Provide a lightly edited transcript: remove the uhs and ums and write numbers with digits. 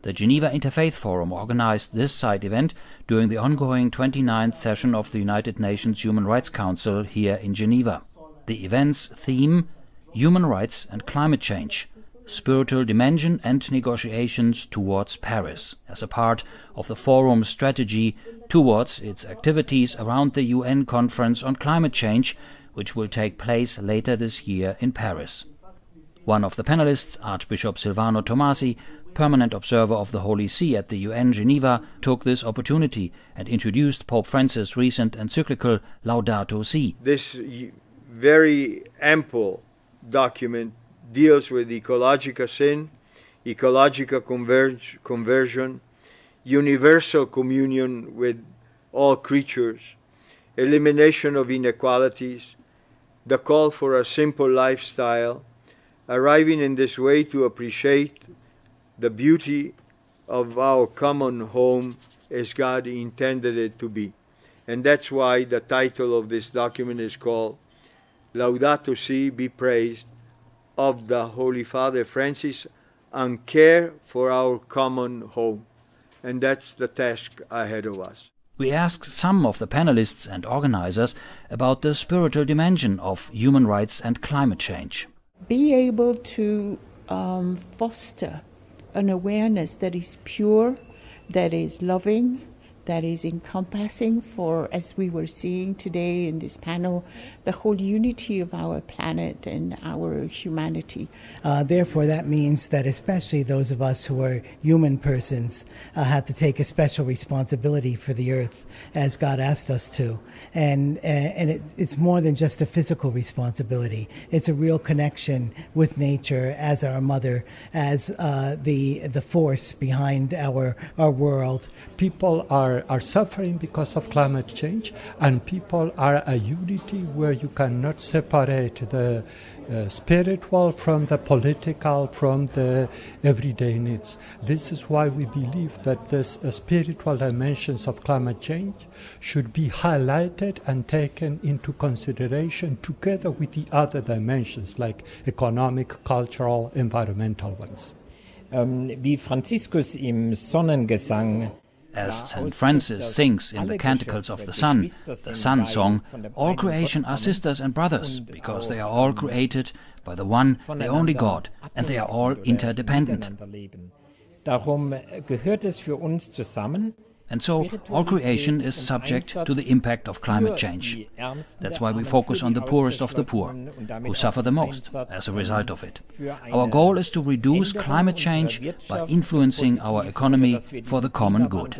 The Geneva Interfaith Forum organized this side event during the ongoing 29th session of the United Nations Human Rights Council here in Geneva. The event's theme: Human Rights and Climate Change, Spiritual Dimension and Negotiations towards Paris, as a part of the Forum's strategy towards its activities around the UN Conference on Climate Change, which will take place later this year in Paris. One of the panelists, Archbishop Silvano Tomasi, permanent observer of the Holy See at the UN Geneva, took this opportunity and introduced Pope Francis' recent encyclical Laudato Si. This very ample document deals with ecological sin, ecological conversion, universal communion with all creatures, elimination of inequalities, the call for a simple lifestyle, arriving in this way to appreciate the beauty of our common home as God intended it to be. And that's why the title of this document is called Laudato Si, be praised, of the Holy Father Francis, and care for our common home. And that's the task ahead of us. We asked some of the panelists and organizers about the spiritual dimension of human rights and climate change. Be able to foster an awareness that is pure, that is loving, that is encompassing for, as we were seeing today in this panel, the whole unity of our planet and our humanity. Therefore, that means that especially those of us who are human persons have to take a special responsibility for the earth, as God asked us to. And it's more than just a physical responsibility. It's a real connection with nature as our mother, as the force behind our world. People are suffering because of climate change, and people are a unity where you cannot separate the spiritual from the political, from the everyday needs. This is why we believe that this spiritual dimensions of climate change should be highlighted and taken into consideration together with the other dimensions like economic, cultural, environmental ones. Wie Franziskus im Sonnengesang. As St. Francis sings in the Canticles of the Sun song, all creation are sisters and brothers, because they are all created by the one, the only God, and they are all interdependent. Darum gehört es für uns zusammen. And so, all creation is subject to the impact of climate change. That's why we focus on the poorest of the poor, who suffer the most as a result of it. Our goal is to reduce climate change by influencing our economy for the common good.